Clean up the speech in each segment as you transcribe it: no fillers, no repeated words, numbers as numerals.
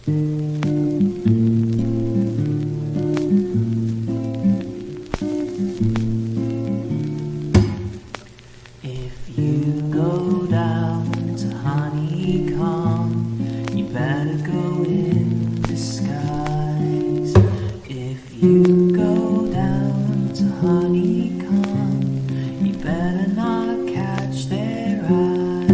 If you go down to Honeycomb, you better go in disguise. If you go down to Honeycomb, you better not catch their eye.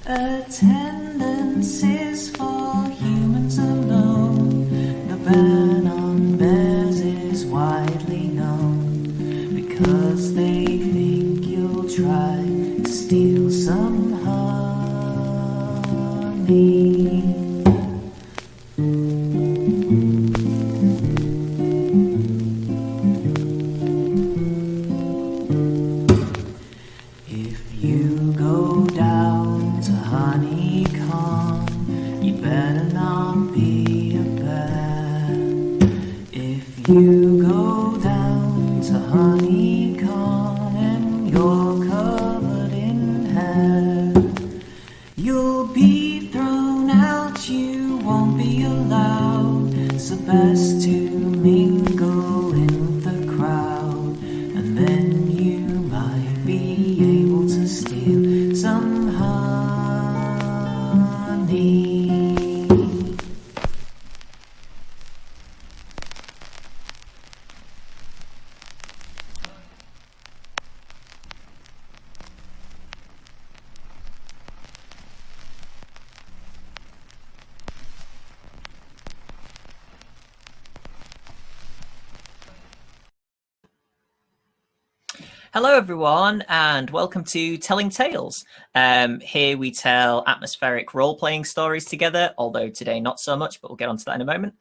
Attendance is for humans alone. The ban on bears is widely known because they think you'll try to steal some honey. If you go down to Honeycomb, you better not be a bear. If you go down to Honeycomb and you're covered in hair, you'll be thrown out, you won't be allowed. So best to mingle in the crowd, and then you might be able to steal some honey. Hello, everyone, and welcome to Telling Tales. Here we tell atmospheric role-playing stories together, although today not so much, but we'll get onto that in a moment.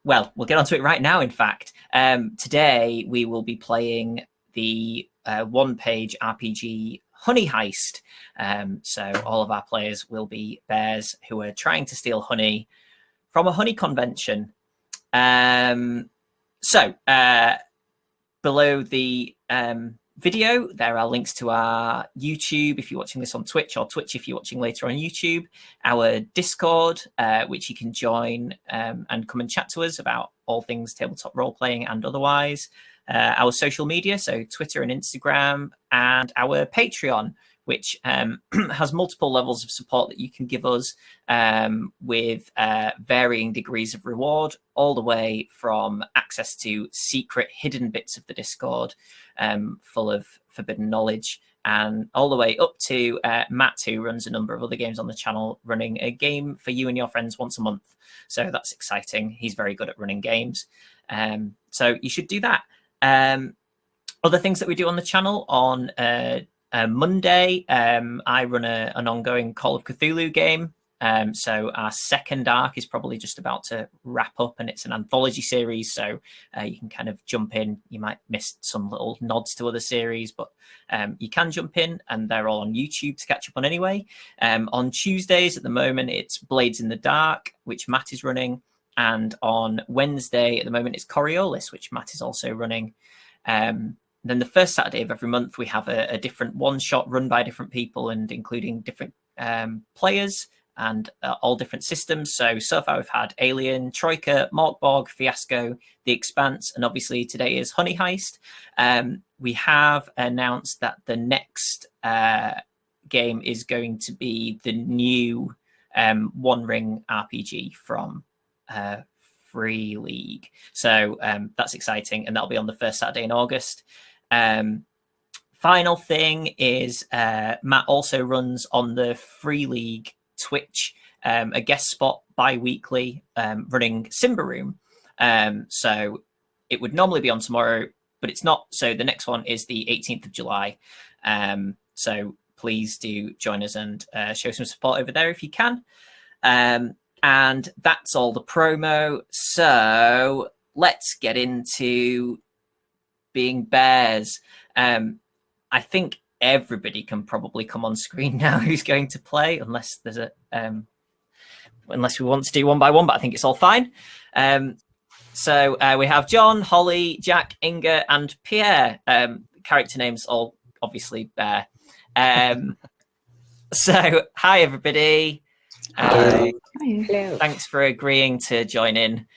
Well, we'll get onto it right now, in fact. Today, we will be playing the one-page RPG Honey Heist. So all of our players will be bears who are trying to steal honey from a honey convention. So, below the video, there are links to our YouTube if you're watching this on Twitch, or Twitch if you're watching later on YouTube, our Discord, which you can join and come and chat to us about all things tabletop role-playing and otherwise, our social media, so Twitter and Instagram, and our Patreon, which has multiple levels of support that you can give us with varying degrees of reward, all the way from access to secret hidden bits of the Discord full of forbidden knowledge, and all the way up to Matt, who runs a number of other games on the channel, running a game for you and your friends once a month. So that's exciting. He's very good at running games. So you should do that. Other things that we do on the channel on Monday, I run an ongoing Call of Cthulhu game. So our second arc is probably just about to wrap up, and it's an anthology series. So you can kind of jump in. You might miss some little nods to other series, but you can jump in, and they're all on YouTube to catch up on anyway. On Tuesdays at the moment, it's Blades in the Dark, which Matt is running. And on Wednesday at the moment, it's Coriolis, which Matt is also running. Then the first Saturday of every month, we have a different one-shot run by different people and including different players and all different systems. So far we've had Alien, Troika, Morkborg, Fiasco, The Expanse, and obviously today is Honey Heist. We have announced that the next game is going to be the new One Ring RPG from Free League. So that's exciting, and that'll be on the first Saturday in August. Final thing is Matt also runs on the Free League Twitch a guest spot bi-weekly running Simba Room. So it would normally be on tomorrow, but it's not. So the next one is the 18th of July. So please do join us and show some support over there if you can. And that's all the promo. So let's get into being bears. I think everybody can probably come on screen now who's going to play, unless there's unless we want to do one by one, but I think it's all fine. So we have John, Holly, Jack, Inga, and Pierre. Character names all obviously bear. So, hi everybody. Hi. Hello. Thanks for agreeing to join in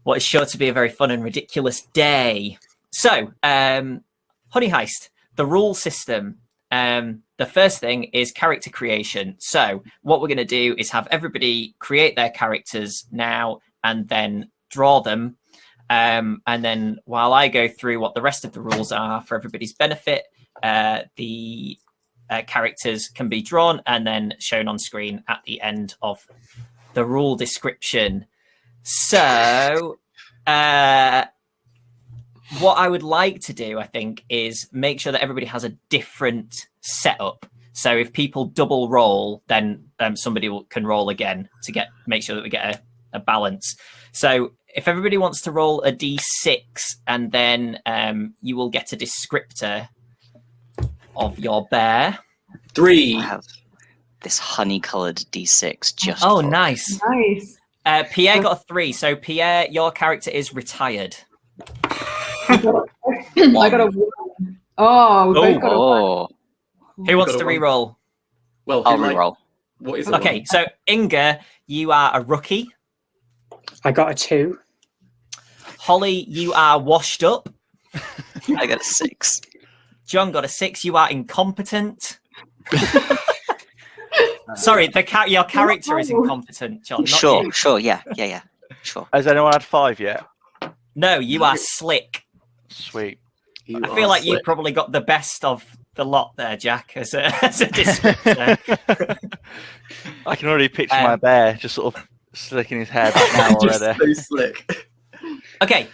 what is sure to be a very fun and ridiculous day. So, Honey Heist, the rule system. The first thing is character creation. So, what we're going to do is have everybody create their characters now and then draw them. And then while I go through what the rest of the rules are for everybody's benefit, the characters can be drawn and then shown on screen at the end of the rule description. So, what I would like to do, I think, is make sure that everybody has a different setup. So if people double roll, then somebody can roll again to make sure that we get a balance. So if everybody wants to roll a d6, and then you will get a descriptor of your bear. 3. I have this honey-coloured D6 just. Oh, for- nice. Nice. Pierre got a 3. So Pierre, your character is retired. I got a 1. Oh, we both got a 1. Oh, Who wants got to a one. re-roll? Well, I'll who, like, reroll. what is it? Okay, so Inga, you are a rookie. I got a 2. Holly, you are washed up. I got a 6. John got a 6. You are incompetent. Sorry, your character is incompetent, John. Not Sure, you. sure, yeah, sure. Has anyone had 5 yet? No, you are slick. Sweet. You I are feel like you slick. probably got the best of the lot there, Jack, as a descriptor. I can already picture my bear just sort of slicking his hair back now Just already. so slick. Okay,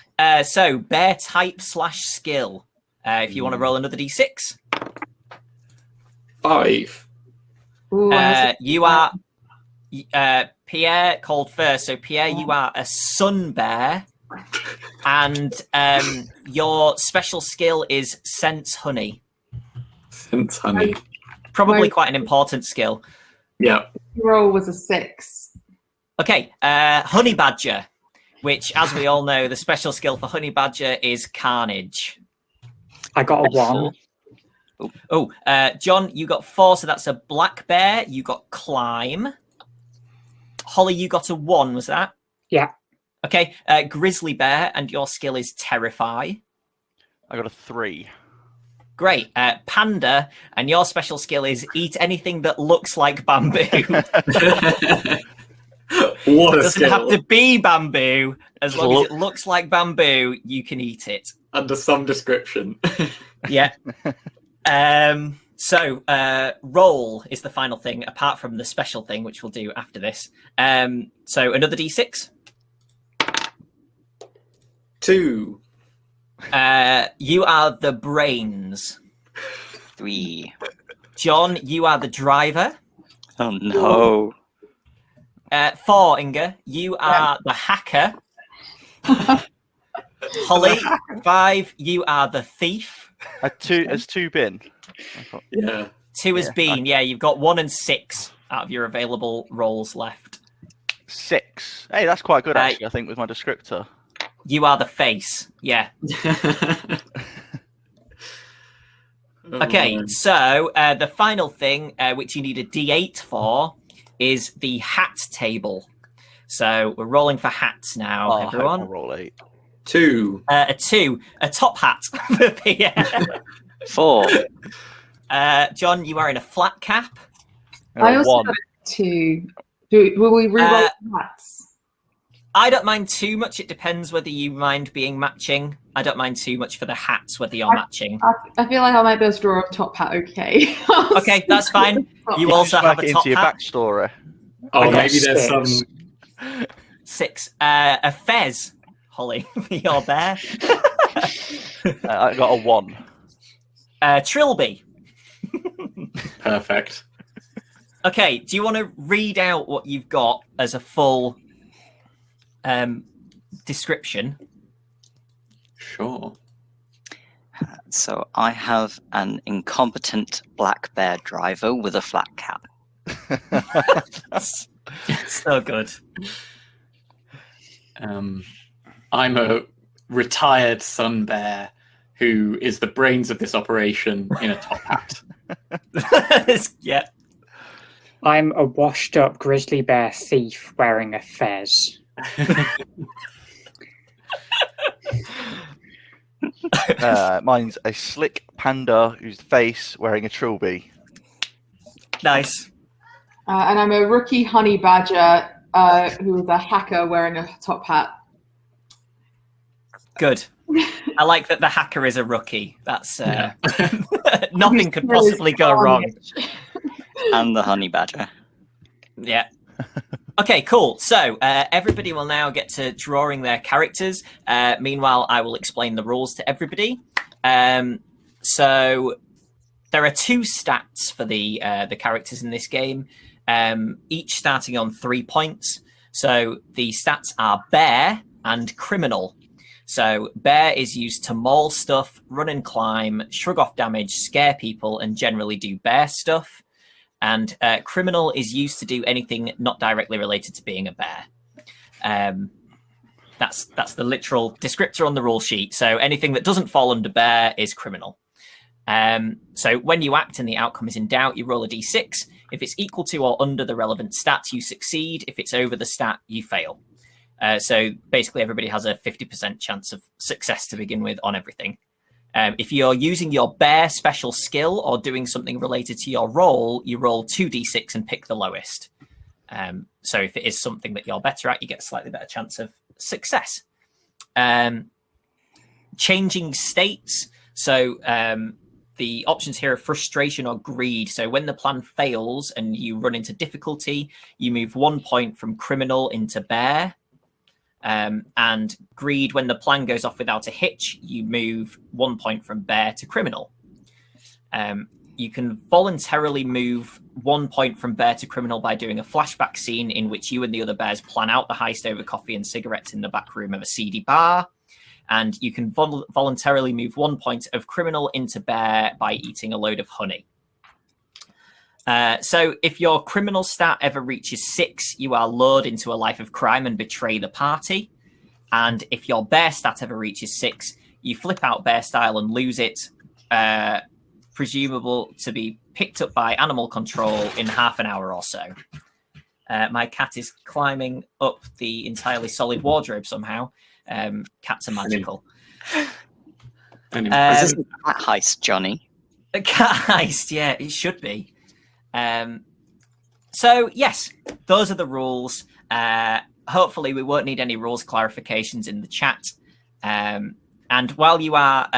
so bear type / skill. If you want to roll another d6, 5. Ooh, you are Pierre called first. So Pierre, you are a sun bear, and your special skill is sense honey. Sense honey. Probably My- quite an important skill. Yeah. roll was a 6. Okay, honey badger, which, as we all know, the special skill for honey badger is carnage. I got a 1. Oh, John, you got 4, so that's a black bear. You got climb. Holly, you got a 1, was that? Yeah. Okay, grizzly bear, and your skill is terrify. I got a 3. Great. Panda, and your special skill is eat anything that looks like bamboo. What a Doesn't skill. have to be bamboo. As long as Look- it looks like bamboo, you can eat it. Under some description. Yeah. So roll is the final thing, apart from the special thing, which we'll do after this. So another d6. 2. You are the brains. 3. John, you are the driver. Oh no. 4, Inga, you are the hacker. Holly, 5, you are the thief. Has 2 been? Yeah. 2 has Yeah. been, yeah, you've got 1 and 6 out of your available rolls left. 6. Hey, that's quite good Uh, actually, I think, with my descriptor. You are the face, yeah. Oh, Okay, man. so the final thing, which you need a d8 for, is the hat table. So we're rolling for hats now, I hope I everyone. roll 8. 2. A 2, a top hat for Pierre. 4. John, you are in a flat cap. I also 1. got a 2. Will we re-roll hats? I don't mind too much. It depends whether you mind being matching. I don't mind too much for the hats, whether you're matching. I feel like I might be able to draw a top hat okay. Okay, that's fine. You Just also have back a into top your hat. backstory. Oh, I got maybe there's 6. some. 6. A fez, Holly, for your bear. I got a 1. Trilby. Perfect. Okay, do you want to read out what you've got as a full description? Sure. So I have an incompetent black bear driver with a flat cap. So good. I'm a retired sun bear who is the brains of this operation in a top hat. Yeah. I'm a washed-up grizzly bear thief wearing a fez. Mine's a slick panda whose face wearing a trilby. Nice. And I'm a rookie honey badger who is a hacker wearing a top hat. Good. I like that the hacker is a rookie. That's nothing could possibly go wrong. And the honey badger. Yeah. Okay, cool. So everybody will now get to drawing their characters. Meanwhile, I will explain the rules to everybody. So there are 2 stats for the characters in this game, each starting on 3 points. So the stats are bear and criminal. So bear is used to maul stuff, run and climb, shrug off damage, scare people, and generally do bear stuff. And criminal is used to do anything not directly related to being a bear. That's the literal descriptor on the rule sheet. So anything that doesn't fall under bear is criminal. So when you act and the outcome is in doubt, you roll a d6. If it's equal to or under the relevant stat, you succeed. If it's over the stat, you fail. So basically everybody has a 50% chance of success to begin with on everything. If you're using your bear special skill or doing something related to your roll, you roll 2d6 and pick the lowest. So if it is something that you're better at, you get a slightly better chance of success. Changing states. So the options here are frustration or greed. So when the plan fails and you run into difficulty, you move 1 point from criminal into bear. And greed, when the plan goes off without a hitch, you move 1 point from bear to criminal. You can voluntarily move 1 point from bear to criminal by doing a flashback scene in which you and the other bears plan out the heist over coffee and cigarettes in the back room of a seedy bar. And you can voluntarily move 1 point of criminal into bear by eating a load of honey. So if your criminal stat ever reaches 6, you are lured into a life of crime and betray the party. And if your bear stat ever reaches 6, you flip out bear style and lose it, presumable to be picked up by animal control in half an hour or so. My cat is climbing up the entirely solid wardrobe somehow. Cats are magical. Is this a cat heist, Jonny? A cat heist, yeah, it should be. So yes, those are the rules. Hopefully we won't need any rules clarifications in the chat. And while you are,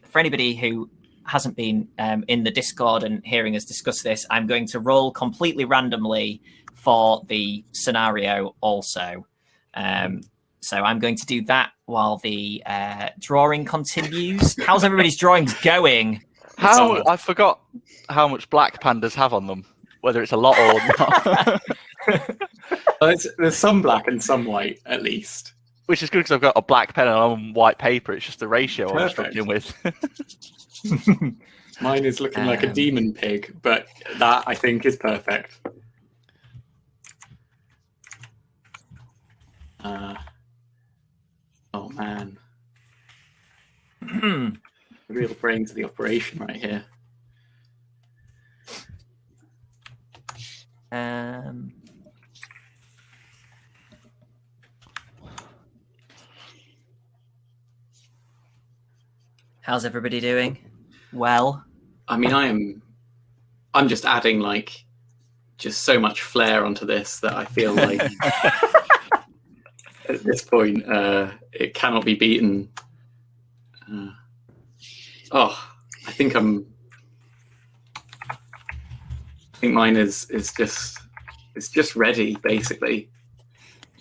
for anybody who hasn't been in the Discord and hearing us discuss this, I'm going to roll completely randomly for the scenario also. So I'm going to do that while the drawing continues. How's everybody's drawings going? I forgot how much black pandas have on them, whether it's a lot or not. There's some black and some white, at least. Which is good because I've got a black pen and I'm on white paper. It's just the ratio I'm Perfect. struggling with. Mine is looking like a demon pig, but that, I think, is perfect. Oh, man. Real brains of the operation right here. How's everybody doing? Well, I mean, I'm just adding just so much flair onto this that I feel like at this point it cannot be beaten. I think mine is just ready, basically.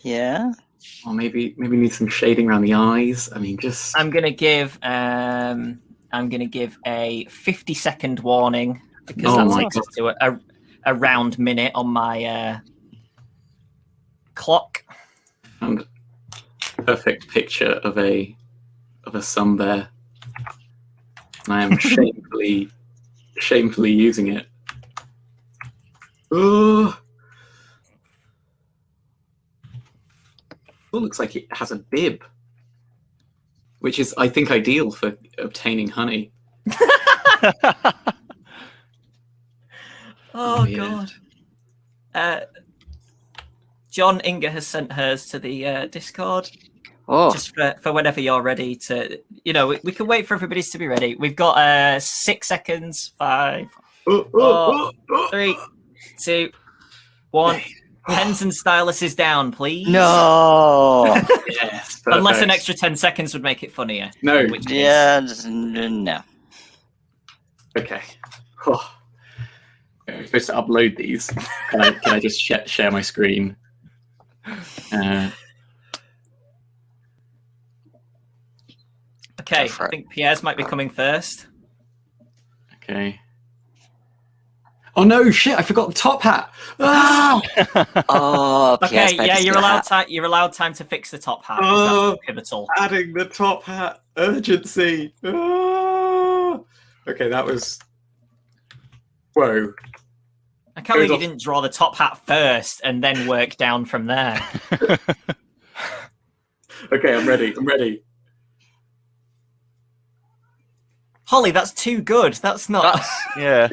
Yeah. Or maybe need some shading around the eyes. I mean, just I'm gonna give a 50-second warning because that takes us to a round minute on my clock. and perfect picture of a sun bear. And I am shamefully using it. Oh, looks like it has a bib, which is, I think, ideal for obtaining honey. Oh yeah. God. John, Inga has sent hers to the Discord. Oh, Just for whenever you're ready to, we can wait for everybody to be ready. We've got 6 seconds. 5, 4, 3, 2, 1. Pens and styluses down, please. no. Yes. Unless an perfect. extra 10 seconds would make it funnier. No. in which case- Yeah, no. Okay. Oh. I'm supposed to upload these. Can I just share my screen? Okay, Go for I it. think Pierre's might be coming first. Okay. Oh no! Shit! I forgot the top hat. Ah! Oh, Pierre's Okay, better yeah, to you're get a allowed hat. time. You're allowed time to fix the top hat. 'Cause Oh. that's pivotal. Adding the top hat. Urgency. Ah! Okay, that was. Whoa. I can't believe Goes you off- didn't draw the top hat first and then work down from there. Okay, I'm ready. I'm ready. Holly, that's too good. That's not. Yeah.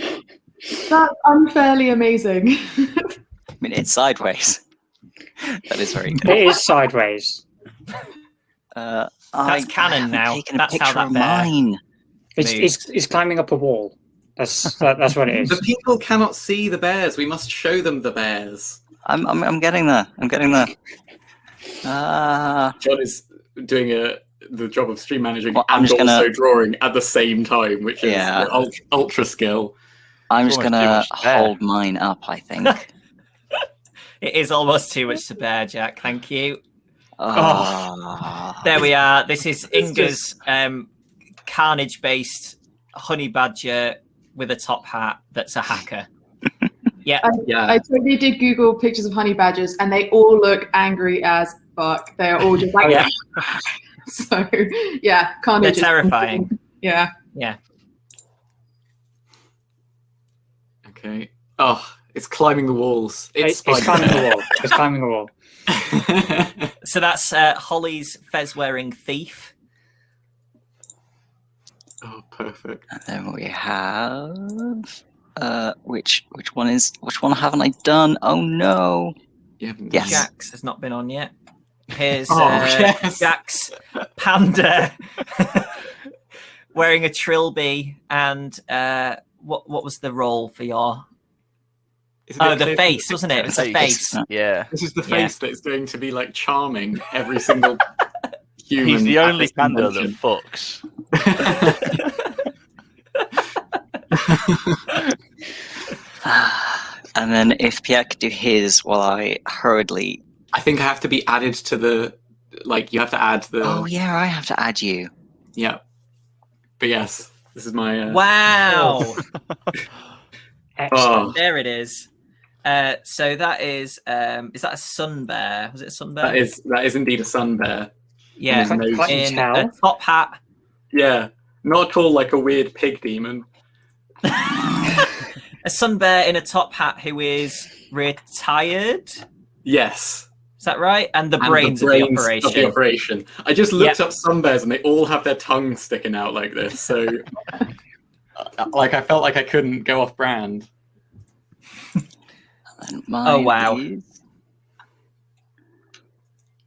That's unfairly amazing. I mean, it's sideways. That is very good. It is sideways. That's canon now. Taken a That's how picture that of bear mine. It's climbing up a wall. That's what it The is. people cannot see the bears. We must show them the bears. I'm getting there. I'm getting there. John is doing the job of stream managing Well, I'm and just also gonna- drawing at the same time, which is Yeah. ultra skill. I'm just Almost too gonna much to bear. hold mine up, I think. It is almost too much to bear, Jack. Thank you. Oh. There we are. This is It's Inga's carnage-based honey badger with a top hat that's a hacker. Yeah. Yeah. I totally did Google pictures of honey badgers, and they all look angry as fuck. They're all just like, Oh, yeah. So yeah, carnage. They're terrifying. Yeah. Yeah. Okay. Oh, it's climbing the walls. It's Spider-Man. climbing the wall. It's climbing the wall. So that's Holly's fez-wearing thief. Oh, perfect. And then we have which one haven't I done? Oh no. You haven't Yes. Jack's has not been on yet. Here's Oh, yes. Jack's panda wearing a trilby and what was the role for your? It's a bit Oh, the clear- face, wasn't it? It was the Face. face. Yeah. This is the Yeah. face that is going to be like charming every single human. He's the at only this panda that convention. fucks. And then if Pierre could do his while I hurriedly. I think I have to be added to the. Like, you have to add the. Oh yeah, I have to add you. Yeah. But yes, this is my. Wow. Excellent. Oh, There it is. So that is that a sun bear? Was it a sun bear? that is indeed a sun bear. Yeah, Can't you in tell? a top hat. Yeah. Not at all like a weird pig demon. A sun bear in a top hat who is retired. Yes. Is that right? And the And brains, the of the brains operation. of the operation. I just looked up sun bears and they all have their tongues sticking out like this. So, like, I felt like I couldn't go off brand. And mine Oh, wow. is-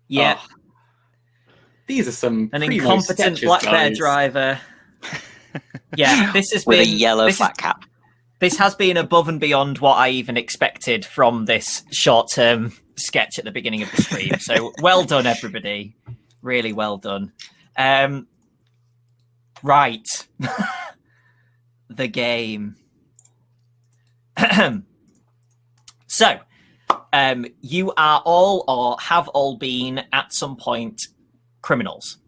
Yeah, Oh, these are some an primo incompetent sketches, black bear guys. driver. Yeah, this has with been a yellow this is- flat cap. This has been above and beyond what I even expected from this short-term sketch at the beginning of the stream. So well done, everybody. Really well done. Right. The game. So, you are all or have all been at some point criminals.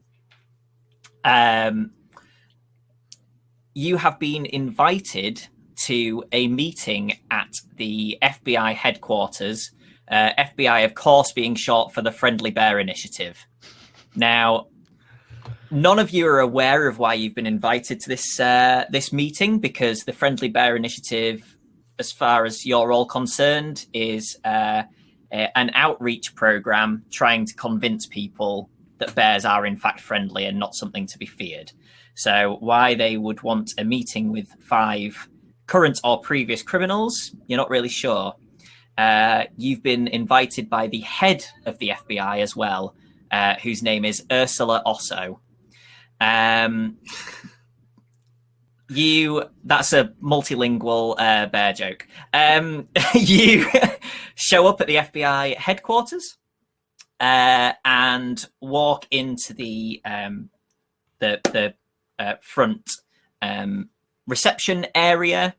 You have been invited to a meeting at the FBI headquarters. FBI, of course, being short for the Friendly Bear Initiative. Now, none of you are aware of why you've been invited to this meeting, because the Friendly Bear Initiative, as far as you're all concerned, is an outreach program trying to convince people that bears are in fact friendly and not something to be feared. So why they would want a meeting with 5 current or previous criminals. You're not really sure. You've been invited by the head of the FBI as well, whose name is Ursula Osso. That's a multilingual bear joke. You show up at the FBI headquarters and walk into the front reception area.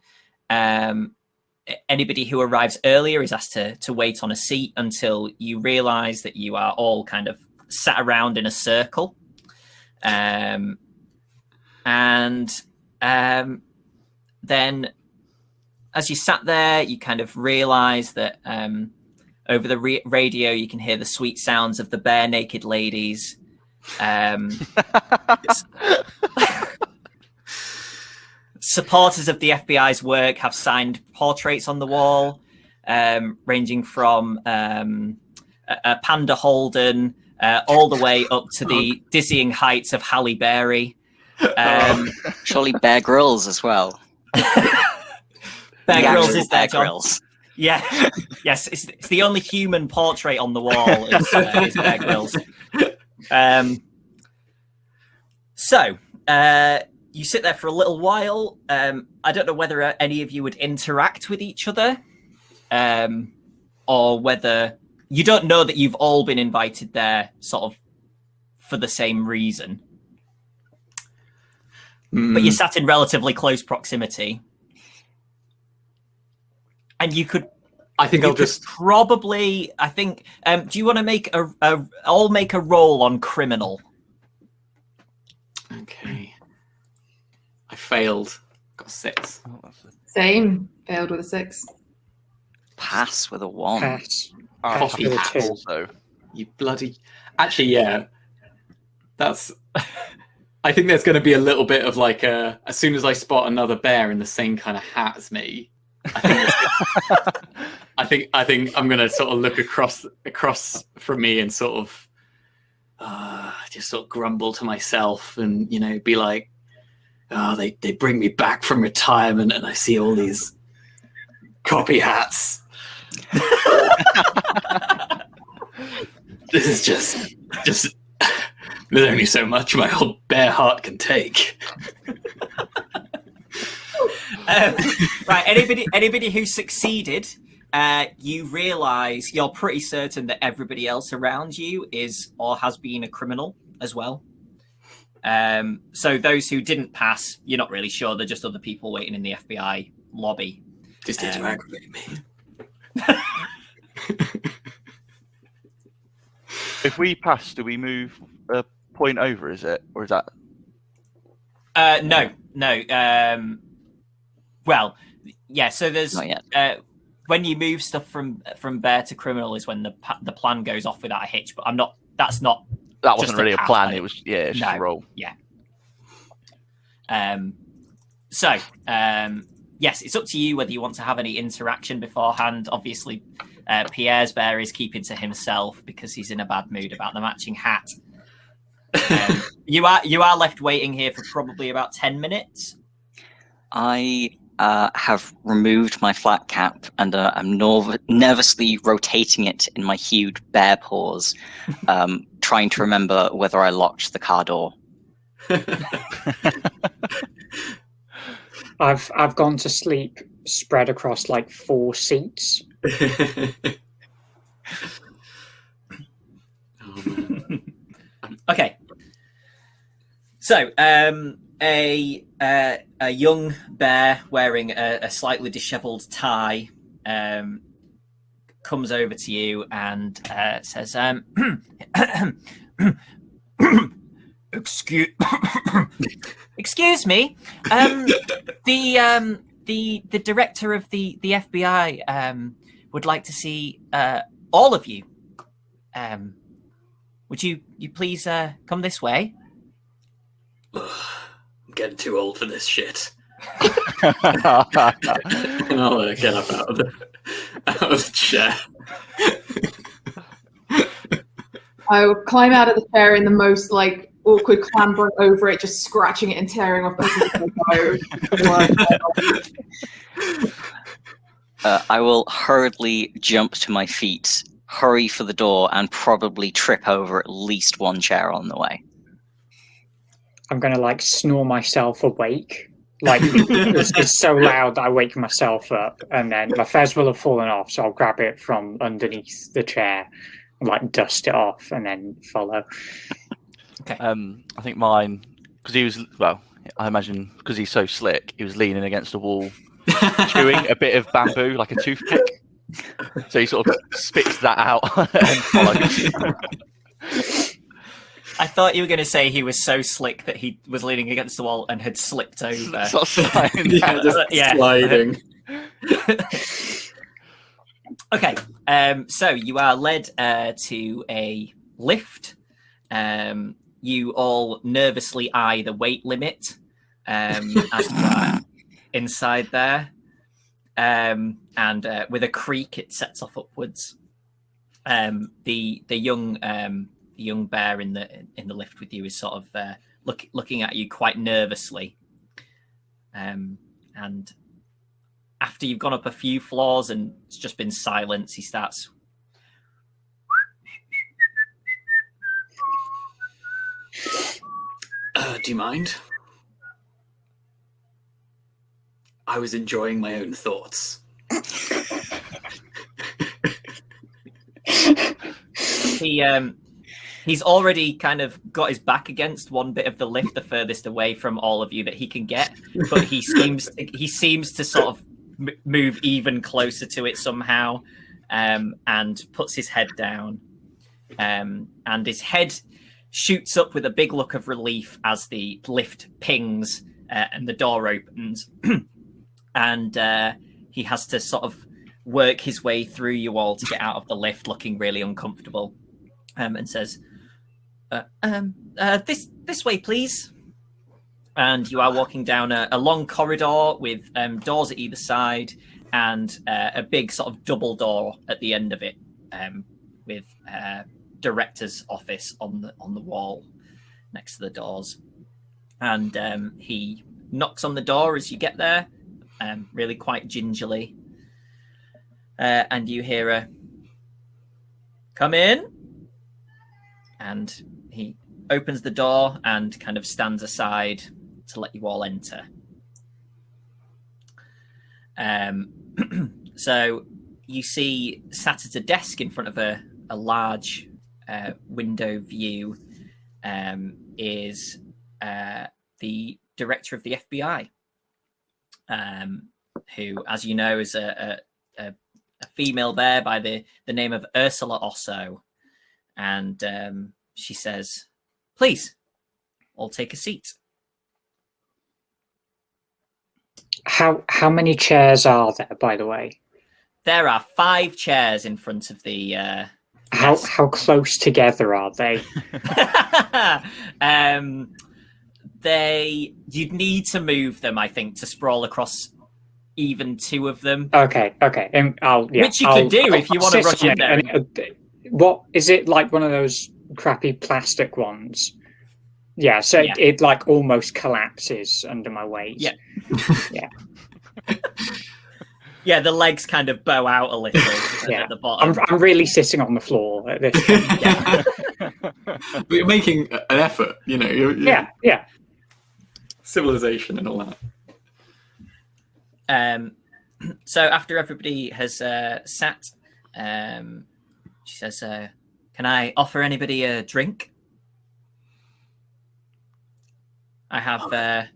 Anybody who arrives earlier is asked to wait on a seat until you realize that you are all kind of sat around in a circle. Then as you sat there, you kind of realize that over the radio, you can hear the sweet sounds of the bare naked ladies. Supporters of the FBI's work have signed portraits on the wall, ranging from a Panda Holden all the way up to the dizzying heights of Halle Berry. Surely Bear Grylls as well. Bear Grylls is there, Bear John. Grylls. Yeah, yes, it's the only human portrait on the wall is Bear Grylls. So you sit there for a little while. I don't know whether any of you would interact with each other, or whether you don't know that you've all been invited there sort of for the same reason. But you sat in relatively close proximity. And you could... I think I'll just... Probably... I think... do you want to make I'll make a roll on criminal. Okay. I failed. Got a 6. Same. Failed with a 6. Pass with a 1. Pass. Coffee with a hat. 2. Also, You bloody... Actually, yeah. That's... I think there's going to be a little bit of like as soon as I spot another bear in the same kind of hat as me, I think I'm going to sort of look across from me and sort of just sort of grumble to myself and, you know, be like, oh, they bring me back from retirement and I see all these copy hats. This is just there's only so much my old bear heart can take. Right, anybody who succeeded, you realise you're pretty certain that everybody else around you is or has been a criminal as well. So those who didn't pass, you're not really sure. They're just other people waiting in the FBI lobby. Just here to aggravate me. if we pass, do we move a point over? Is it, or is that? No. Well, yeah. So there's Not yet. When you move stuff from bear to criminal is when the plan goes off without a hitch. But I'm not. That's not. That just wasn't really a path, plan. like, It was it's just a roll. Yeah. Yes, it's up to you whether you want to have any interaction beforehand. Obviously, Pierre's bear is keeping to himself because he's in a bad mood about the matching hat. You are left waiting here for probably about 10 minutes. I have removed my flat cap and I'm nervously rotating it in my huge bear paws, trying to remember whether I locked the car door. I've gone to sleep spread across like 4 seats. Oh, man. Okay. So, a young bear wearing a slightly dishevelled tie comes over to you and says, Excuse me. The director of the FBI would like to see all of you. Would you please come this way? I'm getting too old for this shit. I'll get up out of the chair. I will climb out of the chair in the most like awkward clambering over it, just scratching it and tearing off pieces of cocoa. I will hurriedly jump to my feet, hurry for the door, and probably trip over at least one chair on the way. I'm going to like snore myself awake. Like it's so loud that I wake myself up, and then my fez will have fallen off, so I'll grab it from underneath the chair and like dust it off and then follow. Okay. I think mine, because he was, well, I imagine because he's so slick, he was leaning against a wall, chewing a bit of bamboo like a toothpick. So he sort of spits that out and follows. I thought you were going to say he was so slick that he was leaning against the wall and had slipped over. Sort of sliding Yeah, just Yeah. sliding. Okay, so you are led to a lift. You all nervously eye the weight limit as you are inside there. And with a creak, it sets off upwards. The young bear in the lift with you is sort of looking at you quite nervously. And after you've gone up a few floors and it's just been silence, he starts. Do you mind? I was enjoying my own thoughts. He's already kind of got his back against one bit of the lift, the furthest away from all of you that he can get, but he seems to sort of move even closer to it somehow, and puts his head down, and his head shoots up with a big look of relief as the lift pings and the door opens, and he has to sort of work his way through you all to get out of the lift, looking really uncomfortable, and says, this way, please. And you are walking down a long corridor with doors at either side and a big sort of double door at the end of it, with director's office on the wall next to the doors. And he knocks on the door as you get there, really quite gingerly. And you hear a, "Come in." And he opens the door and kind of stands aside to let you all enter. So you see sat at a desk in front of a large window view is the director of the FBI, who, as you know, is a female bear by the name of Ursula Osso. And she says, "Please, all take a seat." How many chairs are there, by the way? There are 5 chairs in front of the. How close together are they? You'd need to move them, I think, to sprawl across even 2 of them. Okay. Which you could do if you want to rush in there. What is it, like one of those crappy plastic ones? Yeah, so Yeah. It like almost collapses under my weight. Yeah. Yeah. Yeah, the legs kind of bow out a little Yeah. at the bottom. I'm really sitting on the floor at this point. Yeah. But you're making an effort, you know. You're Yeah. civilization and all that. So after everybody has sat, she says, "Can I offer anybody a drink? I have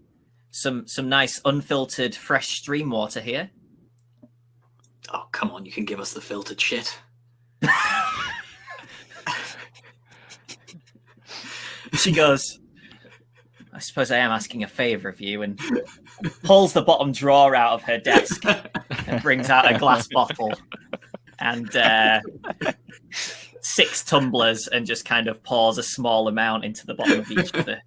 some nice unfiltered fresh stream water here." Oh, come on, you can give us the filtered shit. She goes, "I suppose I am asking a favour of you," and pulls the bottom drawer out of her desk and brings out a glass bottle and 6 tumblers, and just kind of pours a small amount into the bottom of each of the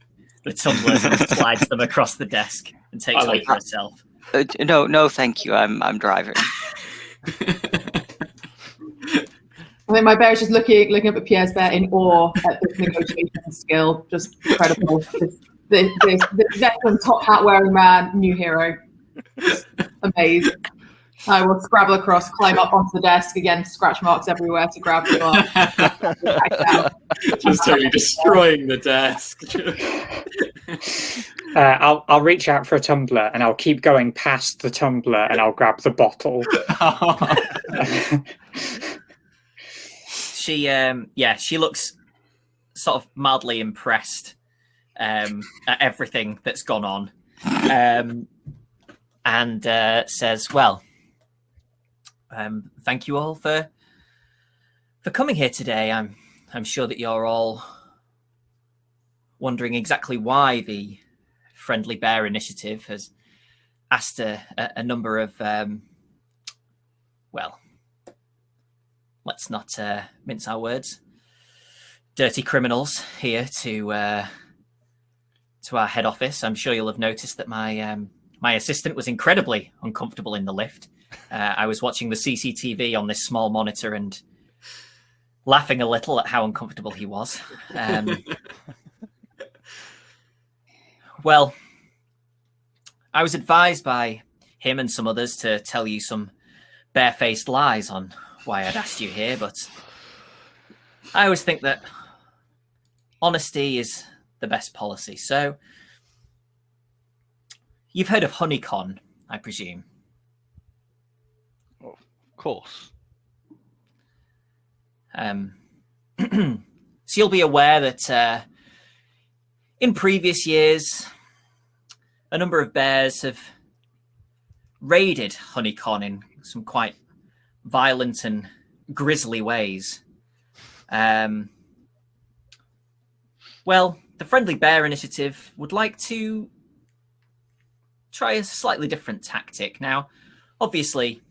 tumblers and slides them across the desk and takes one for herself. No, thank you. I'm driving. I think my bear is just looking up at Pierre's bear in awe at this negotiation skill. Just incredible. This veteran top hat wearing man, new hero. Just amazing. I will scrabble across, climb up onto the desk again, scratch marks everywhere to grab the glass. Just totally destroying the desk. I'll reach out for a tumbler and I'll keep going past the tumbler and I'll grab the bottle. She looks sort of mildly impressed at everything that's gone on, and says, "Well, thank you all for coming here today. I'm sure that you're all wondering exactly why the Friendly Bear Initiative has asked a number of let's not mince our words, dirty criminals here to our head office. I'm sure you'll have noticed that my assistant was incredibly uncomfortable in the lift. I was watching the CCTV on this small monitor and laughing a little at how uncomfortable he was. Well, I was advised by him and some others to tell you some barefaced lies on why I'd asked you here, but I always think that honesty is the best policy. So, you've heard of HoneyCon, I presume? Of course. So you'll be aware that in previous years, a number of bears have raided HoneyCon in some quite violent and grisly ways. Well, the Friendly Bear Initiative would like to try a slightly different tactic. Now, obviously,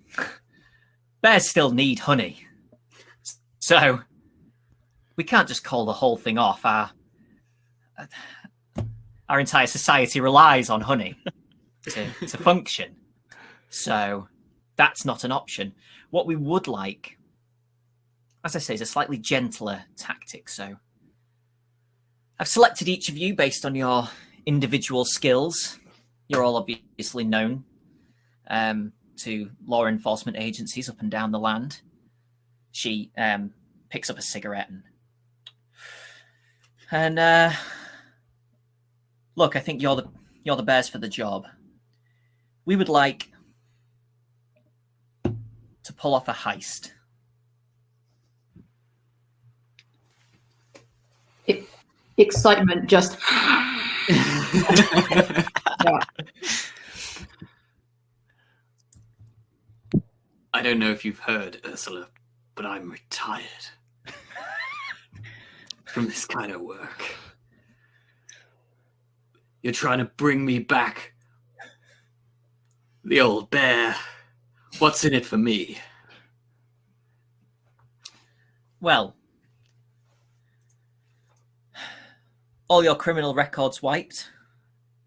bears still need honey. So, we can't just call the whole thing off. Our entire society relies on honey to function. So, that's not an option. What we would like, as I say, is a slightly gentler tactic. So, I've selected each of you based on your individual skills. You're all obviously known to law enforcement agencies up and down the land. She picks up a cigarette and look, I think you're the bears for the job. We would like to pull off a heist. Excitement just. Yeah. I don't know if you've heard, Ursula, but I'm retired from this kind of work. You're trying to bring me back. The old bear. What's in it for me? Well, all your criminal records wiped,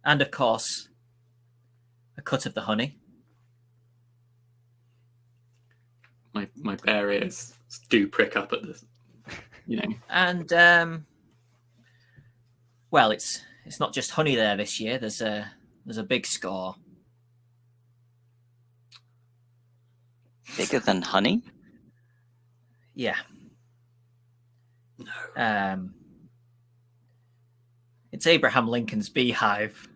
and of course, a cut of the honey. My bear ears do prick up at this, And well, it's not just honey there this year. There's a big score. Bigger than honey? Yeah. No. It's Abraham Lincoln's beehive.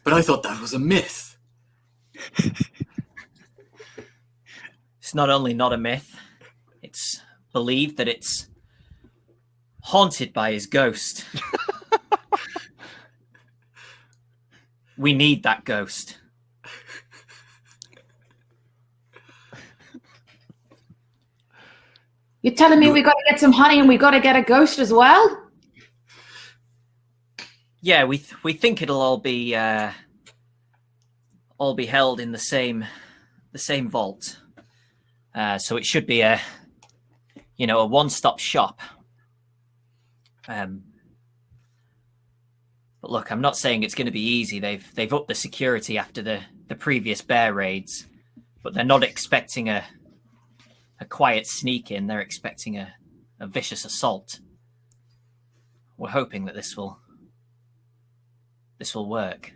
But I thought that was a myth. It's not only not a myth, it's believed that it's haunted by his ghost. We need that ghost. You're telling me we got to get some honey and we got to get a ghost as well? Yeah, we think it'll all be held in the same vault. So it should be a one-stop shop. But look, I'm not saying it's going to be easy. They've upped the security after the previous bear raids. but they're not expecting a quiet sneak in. They're expecting a vicious assault. We're hoping that this will work.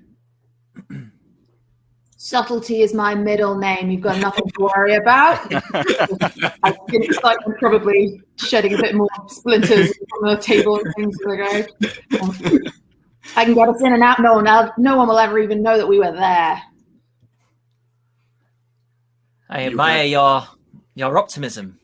Subtlety is my middle name. You've got nothing to worry about. I think it's like I'm probably shedding a bit more splinters on the table and things as I go. I can get us in and out. No one will ever even know that we were there. I admire your optimism.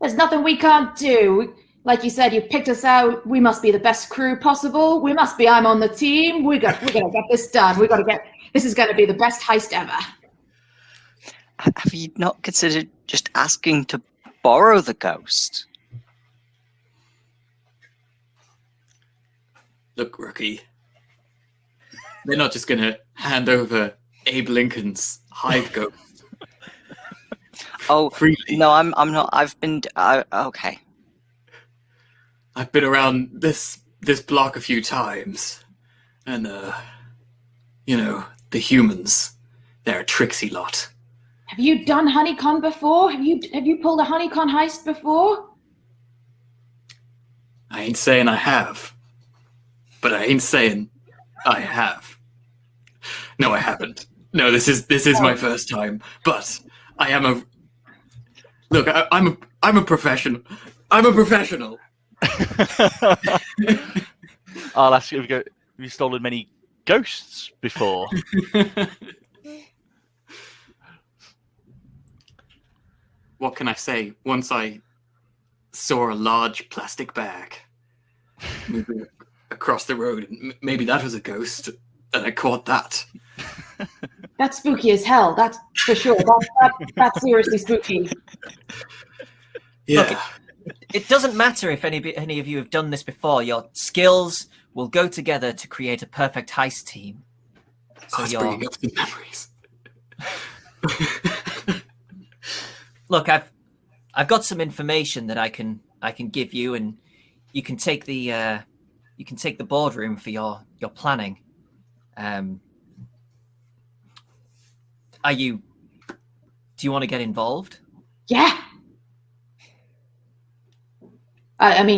There's nothing we can't do. Like you said, you picked us out. We must be the best crew possible. We must be. I'm on the team. We're gonna get this done. This is gonna be the best heist ever. Have you not considered just asking to borrow the ghost? Look, rookie. They're not just gonna hand over Abe Lincoln's hive ghost. Oh, freely. No, I'm not. I've been. Okay. I've been around this block a few times, and the humans, they're a tricksy lot. Have you done HoneyCon before? Have you pulled a HoneyCon heist before? I ain't saying I have, but I ain't saying I have. No, I haven't. No, this is my first time. But I am a. Look, I'm a professional. I'm a professional. I'll ask you, have you stolen many ghosts before? What can I say? Once I saw a large plastic bag moving across the road, and maybe that was a ghost, and I caught that. That's spooky as hell. That's for sure. That's seriously spooky. Yeah. Look, it doesn't matter if any of you have done this before. Your skills will go together to create a perfect heist team. So it's bringing up some memories. Look, I've got some information that I can give you, and you can take the boardroom for your planning. Do you want to get involved? Yeah. Yeah.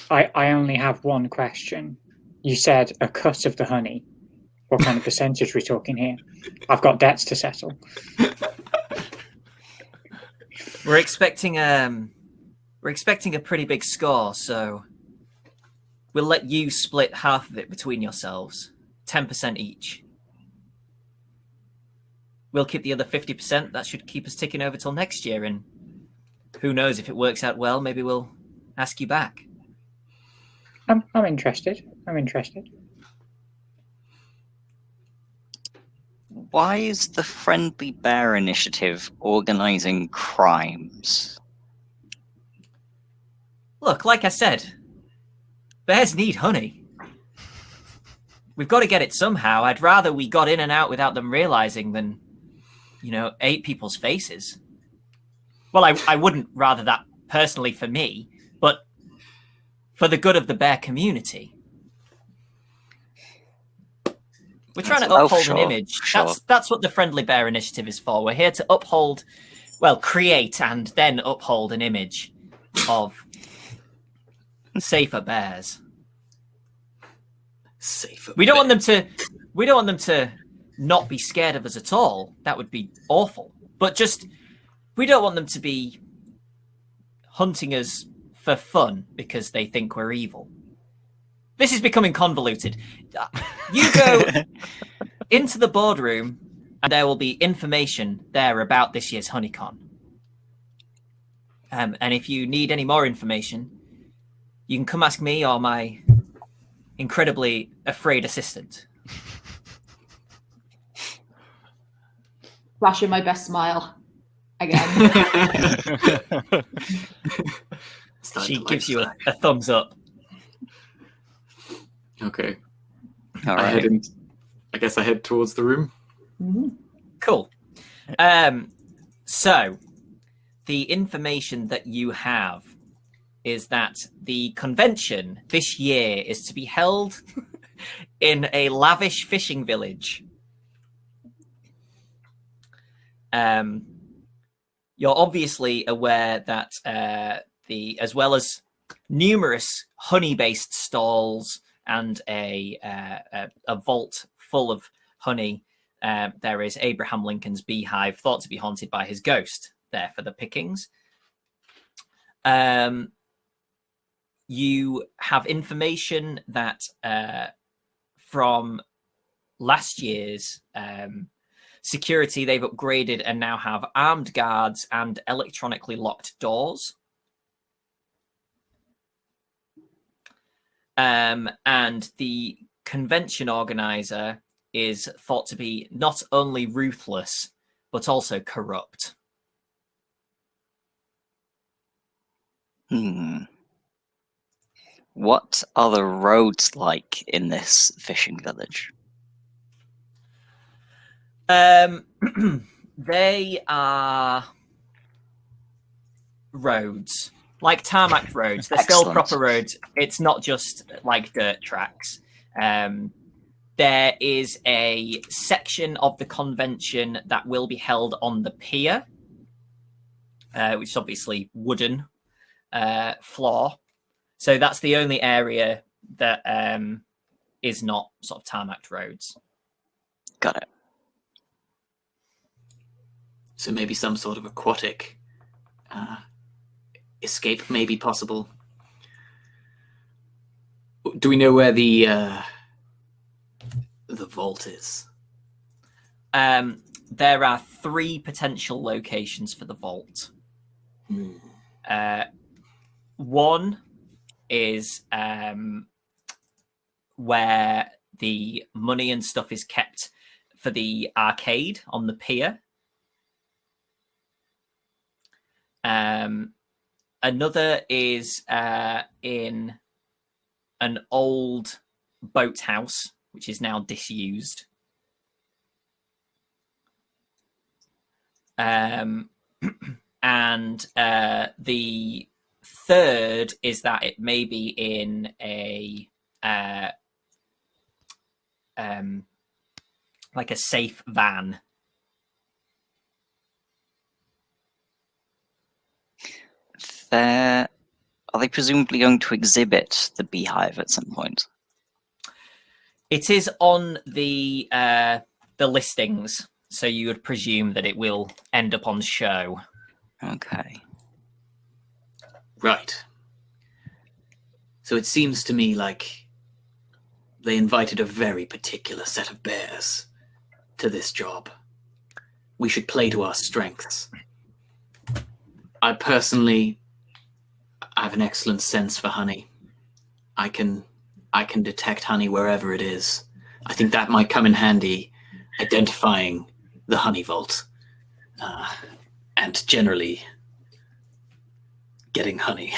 I only have one question. You said a cut of the honey. What kind of percentage are we talking here? I've got debts to settle. We're expecting a pretty big score, so we'll let you split half of it between yourselves, 10% each. We'll keep the other 50%. That should keep us ticking over till next year, and who knows, if it works out well, maybe we'll ask you back. I'm interested. Why is the Friendly Bear Initiative organizing crimes? Look, like I said, bears need honey. We've got to get it somehow. I'd rather we got in and out without them realizing than, ate people's faces. Well, I wouldn't rather that personally for me, but for the good of the bear community. We're trying to uphold an image. Sure. That's what the Friendly Bear Initiative is for. We're here to create and then uphold an image of safer bears. Safer. We don't want them to not be scared of us at all. That would be awful. But we don't want them to be hunting us for fun because they think we're evil. This is becoming convoluted. You go into the boardroom and there will be information there about this year's HoneyCon. And if you need any more information, you can come ask me or my incredibly afraid assistant. Flashing my best smile again. She gives you a thumbs up. Okay. All right. I guess I head towards the room. Mm-hmm. Cool. So, the information that you have is that the convention this year is to be held in a lavish fishing village. You're obviously aware that as well as numerous honey-based stalls and a vault full of honey, there is Abraham Lincoln's beehive, thought to be haunted by his ghost, there for the pickings. You have information that from last year's security, they've upgraded and now have armed guards and electronically locked doors. And the convention organizer is thought to be not only ruthless, but also corrupt. What are the roads like in this fishing village? They are roads, like tarmac roads. They're still proper roads. It's not just like dirt tracks. There is a section of the convention that will be held on the pier, which is obviously wooden floor. So that's the only area that is not sort of tarmac roads. Got it. So maybe some sort of aquatic escape may be possible. Do we know where the vault is? There are 3 potential locations for the vault. One is where the money and stuff is kept for the arcade on the pier. Another is in an old boathouse, which is now disused. And the third is that it may be in a like a safe van. Are they presumably going to exhibit the beehive at some point? It is on the listings, so you would presume that it will end up on show. Okay. Right. So it seems to me like they invited a very particular set of bears to this job. We should play to our strengths. I personally have an excellent sense for honey. I can detect honey wherever it is. I think that might come in handy identifying the honey vault and generally getting honey.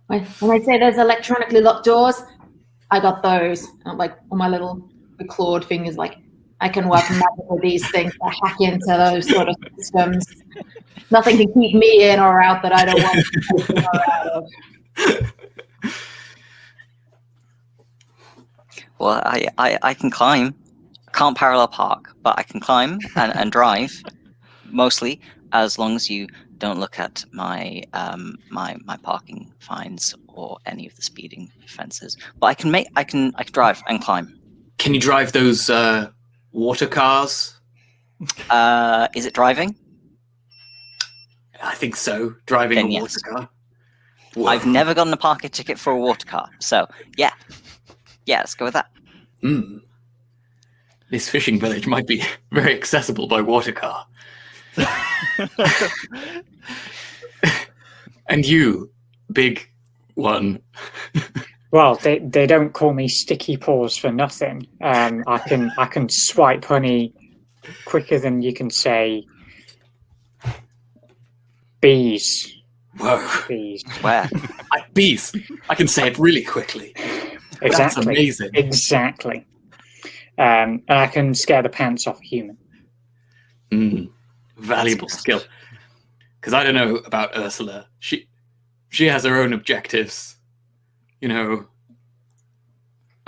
When I say there's electronically locked doors, I got those. I'm like on my little clawed fingers, like I can work magic with these things to hack into those sort of systems. Nothing can keep me in or out that I don't want to in or out of. Well, I can climb. Can't parallel park, but I can climb and drive, mostly, as long as you don't look at my my parking fines or any of the speeding offences. But I can drive and climb. Can you drive those water cars? Is it driving? I think so. Driving Then a yes. water car. Whoa. I've never gotten a parking ticket for a water car, so yeah, let's go with that. This fishing village might be very accessible by water car. And you, big one. Well, they don't call me Sticky Paws for nothing. I can swipe honey quicker than you can say bees. Whoa. Bees. Where? Bees. I can say it really quickly. Exactly. That's amazing. Exactly. And I can scare the pants off a human. Valuable skill. Because I don't know about Ursula. She has her own objectives. You know,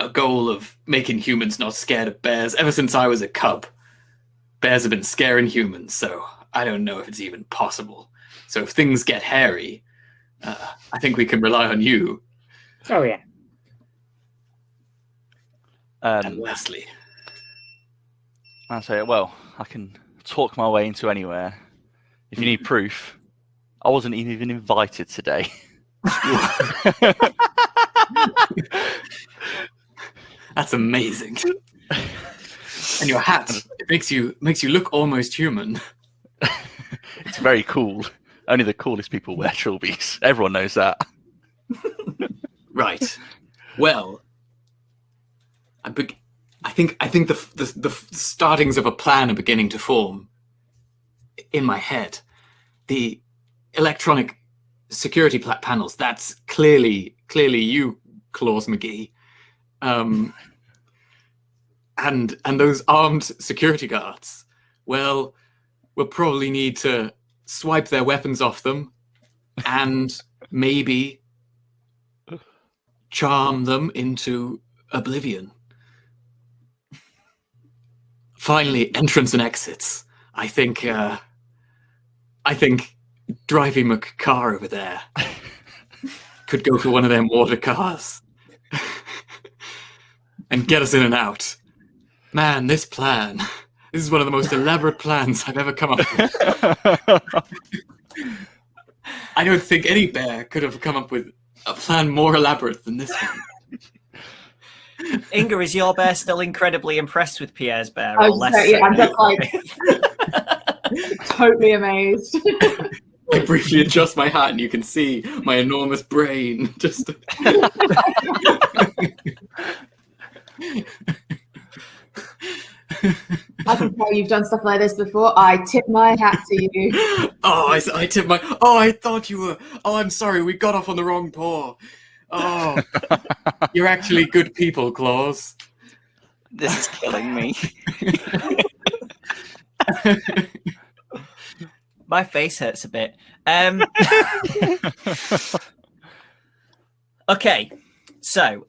a goal of making humans not scared of bears. Ever since I was a cub, bears have been scaring humans, so I don't know if it's even possible. So if things get hairy, I think we can rely on you Oh yeah. and Wesley. I say, well, I can talk my way into anywhere. If you need proof, I wasn't even invited today. That's amazing. And your hat, it makes you look almost human. It's very cool. Only the coolest people wear trilbies. Everyone knows that. Right. Well, I think the startings of a plan are beginning to form in my head. The electronic security panels, that's clearly you, Claus McGee. And those armed security guards, well, we'll probably need to swipe their weapons off them and maybe charm them into oblivion. Finally, entrance and exits. I think Drivey McCar over there could go for one of them water cars and get us in and out. Man, this is one of the most elaborate plans I've ever come up with. I don't think any bear could have come up with a plan more elaborate than this one. Inga, is your bear still incredibly impressed with Pierre's bear? I Or was less just, yeah, so? I'm just like totally amazed. I briefly adjust my hat and you can see my enormous brain just... I can tell you've done stuff like this before. I tip my hat to you. Oh, I tipped my... Oh, I thought you were... Oh, I'm sorry, we got off on the wrong paw. Oh, you're actually good people, Claus. This is killing me. My face hurts a bit. Okay, so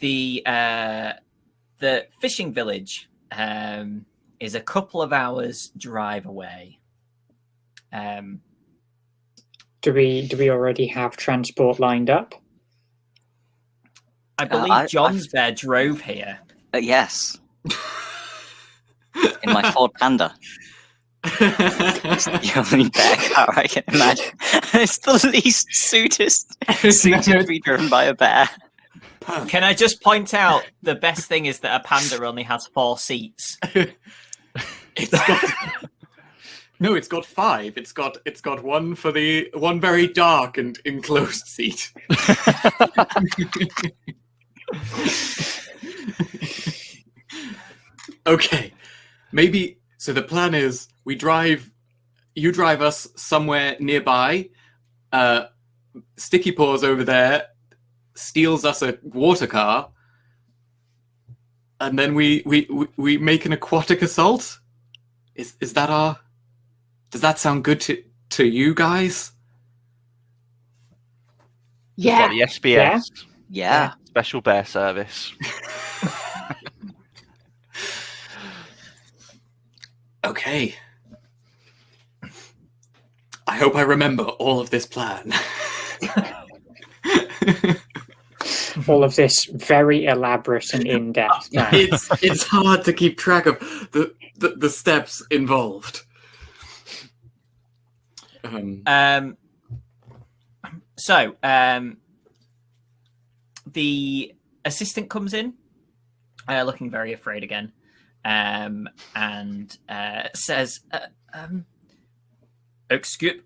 the fishing village is a couple of hours drive away. Do we already have transport lined up? I believe John's bear drove here. Yes. In my Ford Panda. It's the only bear car I can imagine. It's the least suited to be driven by a bear. Can I just point out the best thing is that a panda only has 4 seats. It's got 5. It's got one for the one very dark and enclosed seat. Okay, maybe. So the plan is you drive us somewhere nearby. Sticky Paws over there steals us a water car, and then we make an aquatic assault. Is that our? Does that sound good to you guys? Yeah. The SBS. Yeah. Special bear service. Okay. I hope I remember all of this plan. All of this very elaborate and in-depth plan. It's hard to keep track of the steps involved. The assistant comes in, looking very afraid again, and says, "Excuse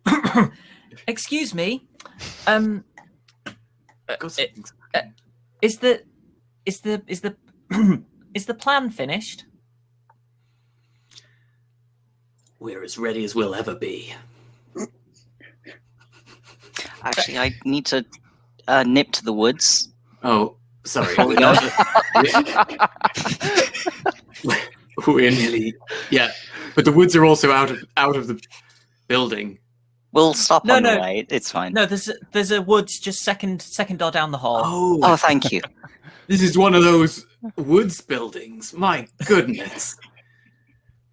me, is the plan finished?" We're as ready as we'll ever be. Actually, I need to nip to the woods. Oh, sorry. Before we go. We're nearly, yeah. But the woods are also out of the building. We'll stop No, on the no. way. It's fine. No, there's a woods just second door down the hall. Oh, thank you. This is one of those woods buildings. My goodness.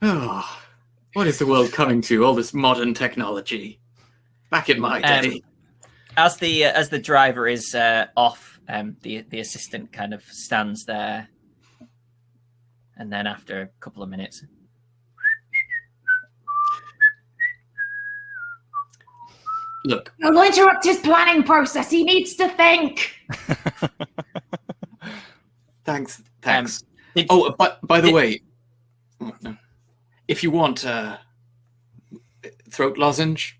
Oh, what is the world coming to? All this modern technology. Back in my day. As the driver is off, the assistant kind of stands there, and then after a couple of minutes, Look, I'll interrupt his planning process. He needs to think. thanks. By the way, if you want throat lozenge,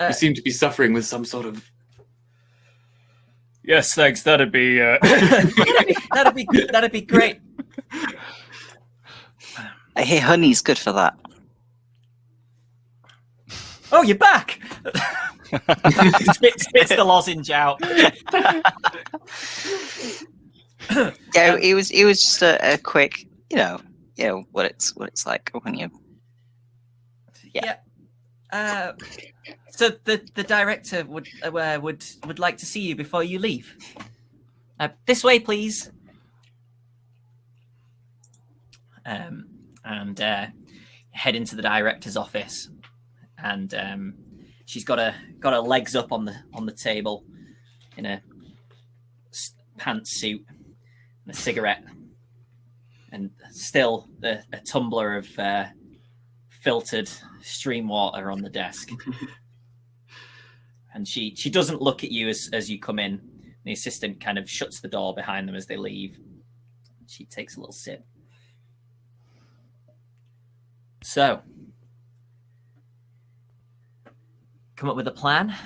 you seem to be suffering with some sort of. Yes, thanks. That'd be that'd be great. Hey, honey's good for that. Oh, you're back. spits the lozenge out. Yeah, it was just a quick, you know what it's like when you. Yeah. So the director would like to see you before you leave. This way, please. And head into the director's office, and she's got her legs up on the table in a pantsuit and a cigarette, and still a tumbler of filtered stream water on the desk. And she doesn't look at you as you come in. The assistant kind of shuts the door behind them as they leave. She takes a little sip. So, come up with a plan? At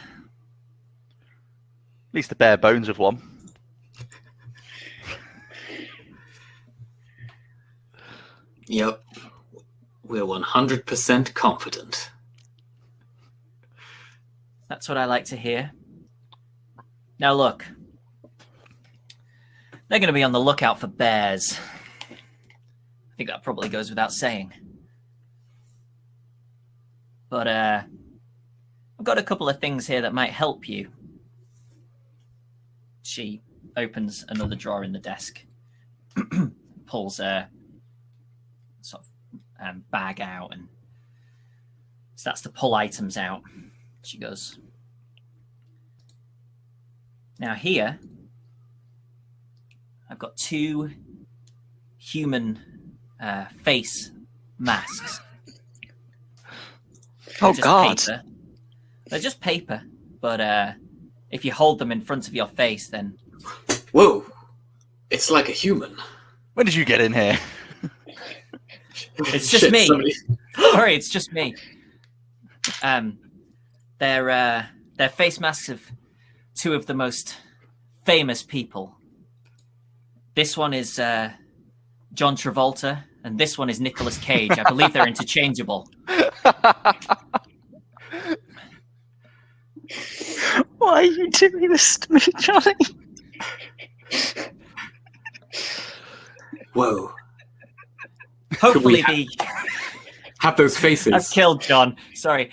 least the bare bones of one. Yep. We're 100% confident. That's what I like to hear. Now look, they're going to be on the lookout for bears. I think that probably goes without saying. But I've got a couple of things here that might help you. She opens another drawer in the desk, pulls a sort of bag out and starts to pull items out. She goes, now here, I've got 2 human face masks. Oh, God. Paper. They're just paper, but if you hold them in front of your face, then... Whoa! It's like a human. When did you get in here? It's just me. Somebody... Sorry, it's just me. They're face masks of 2 of the most famous people. This one is John Travolta, and this one is Nicolas Cage. I believe they're interchangeable. Why are you doing this to me, Johnny? Whoa. Hopefully have those faces. I've killed John. Sorry.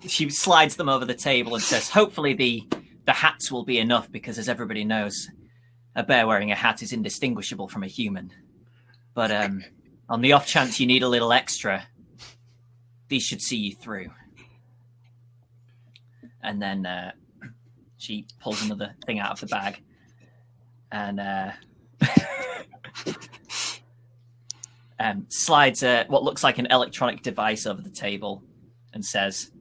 She slides them over the table and says, hopefully the hats will be enough, because as everybody knows, a bear wearing a hat is indistinguishable from a human. But on the off chance you need a little extra, these should see you through. And then she pulls another thing out of the bag and slides what looks like an electronic device over the table and says,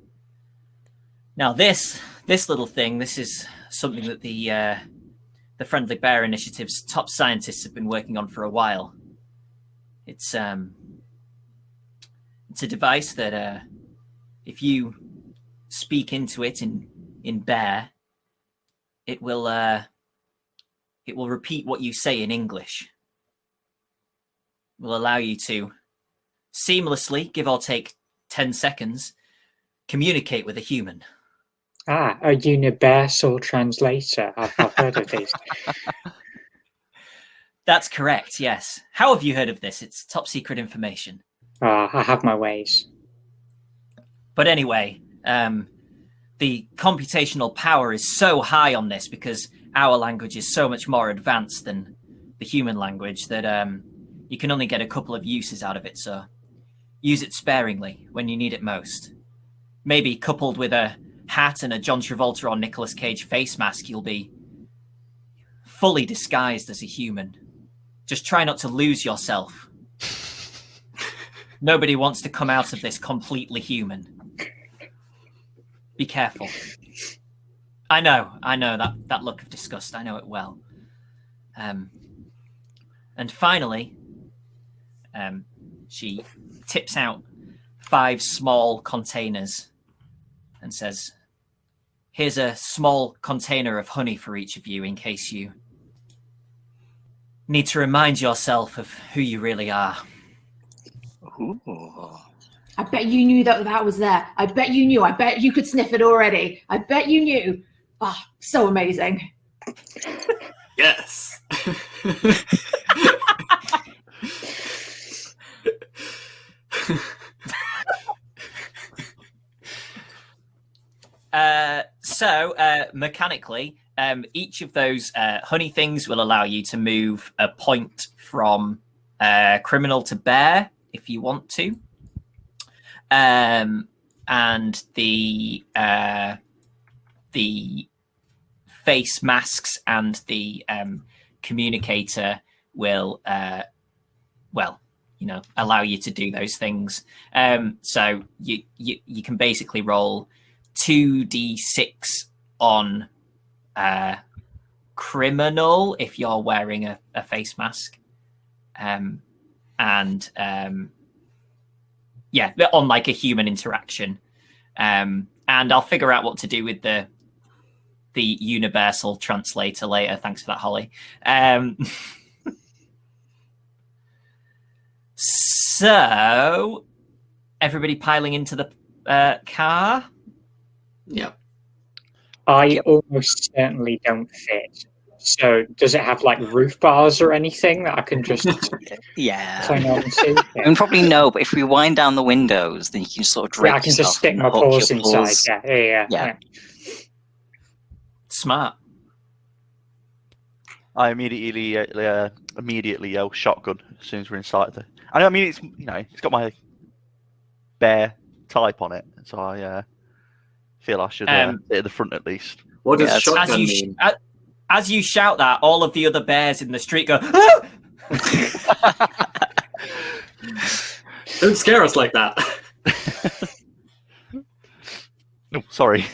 now this little thing, this is something that the Friendly Bear Initiative's top scientists have been working on for a while. It's a device that if you speak into it in bear, it will repeat what you say in English. It will allow you to seamlessly, give or take 10 seconds, communicate with a human. Ah, a universal translator. I've heard of these. That's correct, yes. How have you heard of this? It's top secret information. I have my ways. But anyway, the computational power is so high on this because our language is so much more advanced than the human language that you can only get a couple of uses out of it. So use it sparingly when you need it most. Maybe coupled with a hat and a John Travolta or Nicolas Cage face mask, you'll be fully disguised as a human. Just try not to lose yourself. Nobody wants to come out of this completely human. Be careful. I know that look of disgust. I know it well. And finally, she tips out 5 small containers and says, "Here's a small container of honey for each of you in case you need to remind yourself of who you really are." Ooh. I bet you knew that was there. I bet you knew. I bet you could sniff it already. I bet you knew. Oh, so amazing. Yes. So mechanically, each of those honey things will allow you to move a point from criminal to bear if you want to. And the face masks and the communicator will, allow you to do those things. So you can basically roll 2d6 on criminal if you're wearing a face mask, on like a human interaction, and I'll figure out what to do with the universal translator later. Thanks for that, Holly. So everybody piling into the car. Yeah. I almost certainly don't fit. So does it have like roof bars or anything that I can just Yeah. cling on to? I mean, probably no, but if we wind down the windows, then you can sort of drape Yeah, I can just yourself stick and my hook paws your inside. paws. Yeah. Smart. I immediately yell shotgun as soon as we're inside. I mean, it's it's got my bear type on it, so I feel I should sit at the front at least. What does Yeah, shotgun mean? As you shout that, all of the other bears in the street go, "Ah!" Don't scare us like that. Oh, sorry.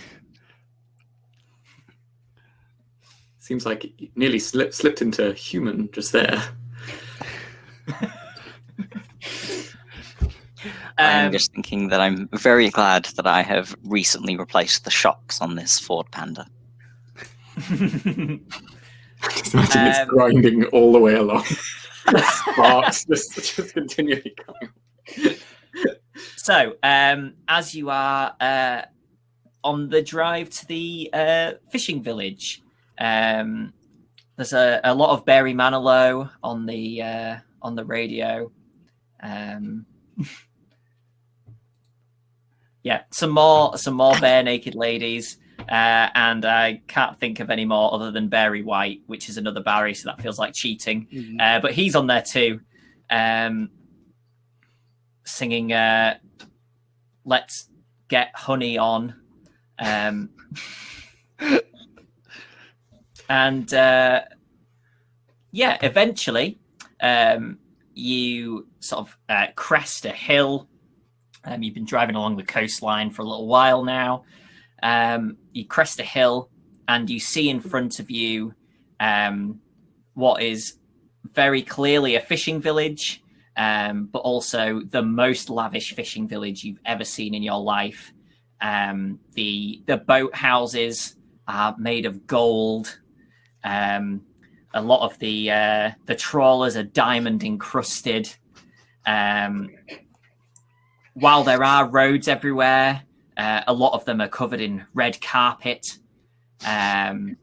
Seems like it nearly slipped into human just there. I'm just thinking that I'm very glad that I have recently replaced the shocks on this Ford Panda. Just imagine it's grinding all the way along. Sparks just continually coming. So, as you are on the drive to the fishing village, there's a lot of Barry Manilow on the radio. Yeah, some more bare naked ladies, and I can't think of any more other than Barry White, which is another Barry, so that feels like cheating. Mm-hmm. But he's on there too, singing "Let's Get Honey On," and eventually you sort of crest a hill. You've been driving along the coastline for a little while now. You crest a hill and you see in front of you what is very clearly a fishing village, but also the most lavish fishing village you've ever seen in your life. The boat houses are made of gold. A lot of the trawlers are diamond encrusted. While there are roads everywhere, a lot of them are covered in red carpet, and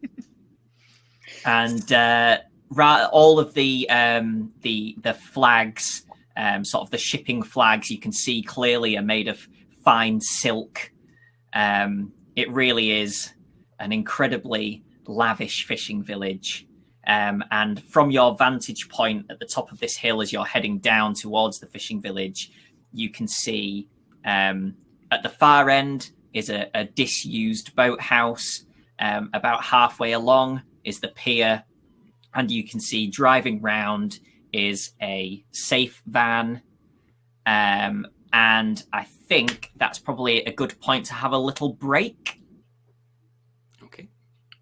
all of the flags, sort of the shipping flags, you can see clearly are made of fine silk. It really is an incredibly lavish fishing village. And from your vantage point at the top of this hill, as you're heading down towards the fishing village, you can see at the far end is a disused boathouse. About halfway along is the pier, and you can see driving round is a safe van. And I think that's probably a good point to have a little break. Okay.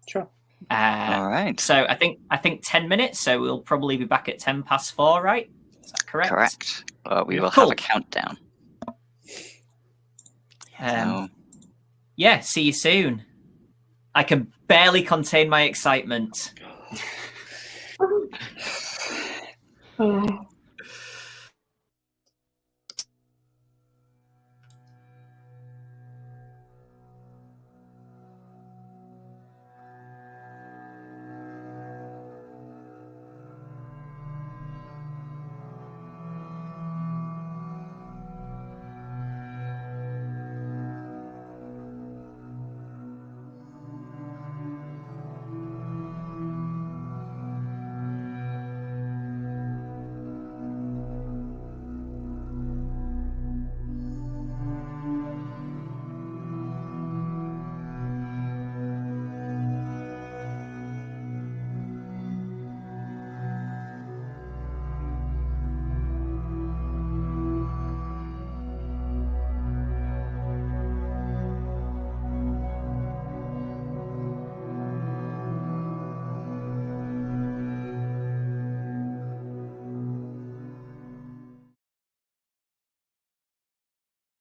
Sure. All right. So I think 10 minutes. So we'll probably be back at 4:10, right? Is that correct? Correct. We will Cool. have a countdown. So, Yeah, see you soon. I can barely contain my excitement. Oh.